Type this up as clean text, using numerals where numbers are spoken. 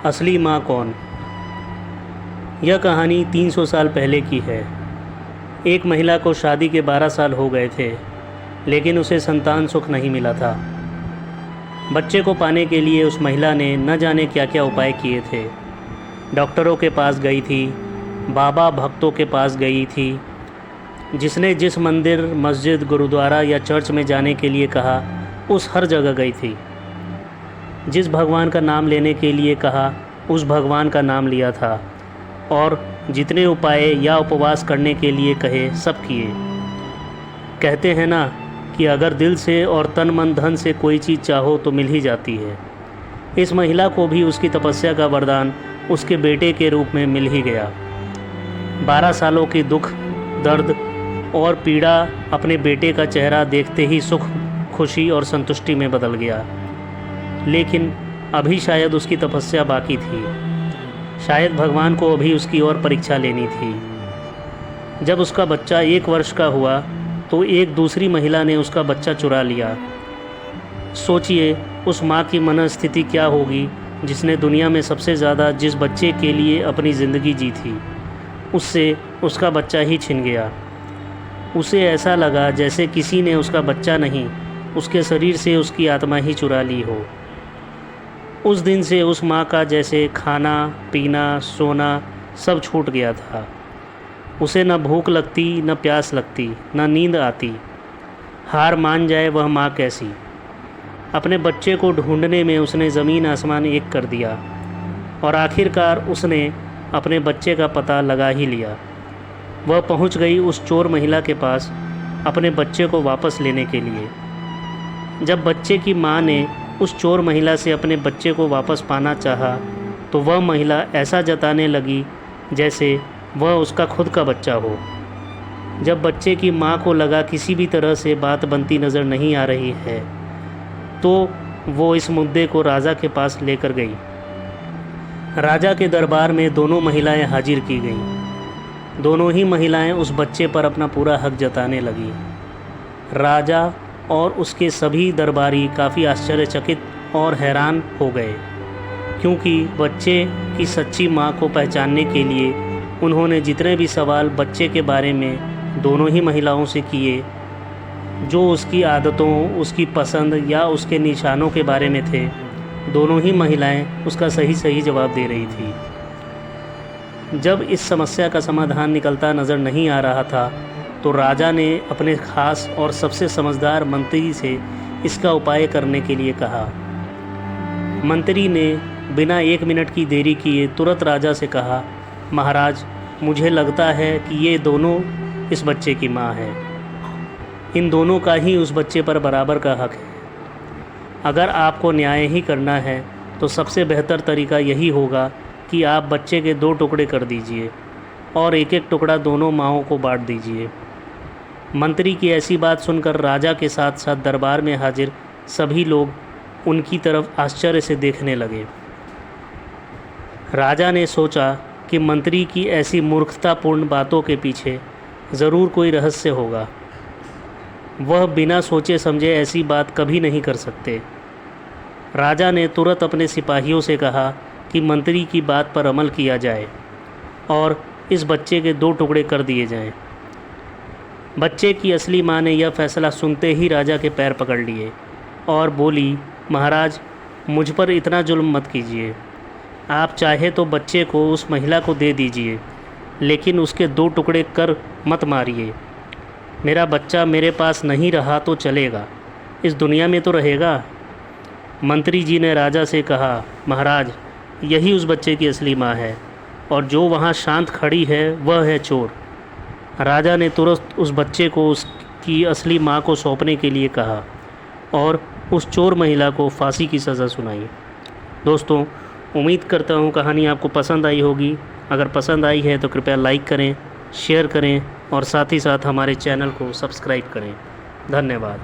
असली माँ कौन? यह कहानी 300 साल पहले की है। एक महिला को शादी के 12 साल हो गए थे, लेकिन उसे संतान सुख नहीं मिला था। बच्चे को पाने के लिए उस महिला ने न जाने क्या क्या उपाय किए थे। डॉक्टरों के पास गई थी, बाबा भक्तों के पास गई थी, जिसने जिस मंदिर, मस्जिद, गुरुद्वारा या चर्च में जाने के लिए कहा, उस हर जगह गई थी। जिस भगवान का नाम लेने के लिए कहा, उस भगवान का नाम लिया था, और जितने उपाय या उपवास करने के लिए कहे, सब किए। कहते हैं ना कि अगर दिल से और तन मन धन से कोई चीज़ चाहो तो मिल ही जाती है। इस महिला को भी उसकी तपस्या का वरदान उसके बेटे के रूप में मिल ही गया। 12 सालों की दुख, दर्द और पीड़ा अपने बेटे का चेहरा देखते ही सुख, खुशी और संतुष्टि में बदल गया। लेकिन अभी शायद उसकी तपस्या बाकी थी। शायद भगवान को अभी उसकी और परीक्षा लेनी थी। जब उसका बच्चा 1 वर्ष का हुआ तो एक दूसरी महिला ने उसका बच्चा चुरा लिया। सोचिए उस माँ की मनस्थिति क्या होगी जिसने दुनिया में सबसे ज़्यादा जिस बच्चे के लिए अपनी ज़िंदगी जी थी, उससे उसका बच्चा ही छिन गया। उसे ऐसा लगा जैसे किसी ने उसका बच्चा नहीं, उसके शरीर से उसकी आत्मा ही चुरा ली हो। उस दिन से उस माँ का जैसे खाना, पीना, सोना सब छूट गया था। उसे न भूख लगती, न प्यास लगती, न नींद आती। हार मान जाए वह माँ कैसी। अपने बच्चे को ढूंढने में उसने ज़मीन आसमान एक कर दिया, और आखिरकार उसने अपने बच्चे का पता लगा ही लिया। वह पहुँच गई उस चोर महिला के पास अपने बच्चे को वापस लेने के लिए। जब बच्चे की माँ ने उस चोर महिला से अपने बच्चे को वापस पाना चाहा, तो वह महिला ऐसा जताने लगी जैसे वह उसका खुद का बच्चा हो। जब बच्चे की माँ को लगा किसी भी तरह से बात बनती नज़र नहीं आ रही है, तो वो इस मुद्दे को राजा के पास लेकर गई। राजा के दरबार में दोनों महिलाएं हाजिर की गईं। दोनों ही महिलाएं उस बच्चे पर अपना पूरा हक जताने लगी। राजा और उसके सभी दरबारी काफ़ी आश्चर्यचकित और हैरान हो गए, क्योंकि बच्चे की सच्ची माँ को पहचानने के लिए उन्होंने जितने भी सवाल बच्चे के बारे में दोनों ही महिलाओं से किए, जो उसकी आदतों, उसकी पसंद या उसके निशानों के बारे में थे, दोनों ही महिलाएं उसका सही सही जवाब दे रही थी। जब इस समस्या का समाधान निकलता नज़र नहीं आ रहा था, तो राजा ने अपने खास और सबसे समझदार मंत्री से इसका उपाय करने के लिए कहा। मंत्री ने बिना 1 मिनट की देरी किए तुरंत राजा से कहा, महाराज, मुझे लगता है कि ये दोनों इस बच्चे की माँ है। इन दोनों का ही उस बच्चे पर बराबर का हक है। अगर आपको न्याय ही करना है तो सबसे बेहतर तरीका यही होगा कि आप बच्चे के 2 टुकड़े कर दीजिए और एक एक टुकड़ा दोनों माँओं को बांट दीजिए। मंत्री की ऐसी बात सुनकर राजा के साथ साथ दरबार में हाजिर सभी लोग उनकी तरफ आश्चर्य से देखने लगे। राजा ने सोचा कि मंत्री की ऐसी मूर्खतापूर्ण बातों के पीछे ज़रूर कोई रहस्य होगा। वह बिना सोचे समझे ऐसी बात कभी नहीं कर सकते। राजा ने तुरंत अपने सिपाहियों से कहा कि मंत्री की बात पर अमल किया जाए और इस बच्चे के 2 टुकड़े कर दिए जाएं। बच्चे की असली माँ ने यह फैसला सुनते ही राजा के पैर पकड़ लिए और बोली, महाराज, मुझ पर इतना जुल्म मत कीजिए। आप चाहे तो बच्चे को उस महिला को दे दीजिए, लेकिन उसके 2 टुकड़े कर मत मारिए। मेरा बच्चा मेरे पास नहीं रहा तो चलेगा, इस दुनिया में तो रहेगा। मंत्री जी ने राजा से कहा, महाराज, यही उस बच्चे की असली माँ है, और जो वहाँ शांत खड़ी है वह है चोर। राजा ने तुरंत उस बच्चे को उसकी असली माँ को सौंपने के लिए कहा और उस चोर महिला को फांसी की सज़ा सुनाई। दोस्तों, उम्मीद करता हूँ कहानी आपको पसंद आई होगी। अगर पसंद आई है तो कृपया लाइक करें, शेयर करें और साथ ही साथ हमारे चैनल को सब्सक्राइब करें। धन्यवाद।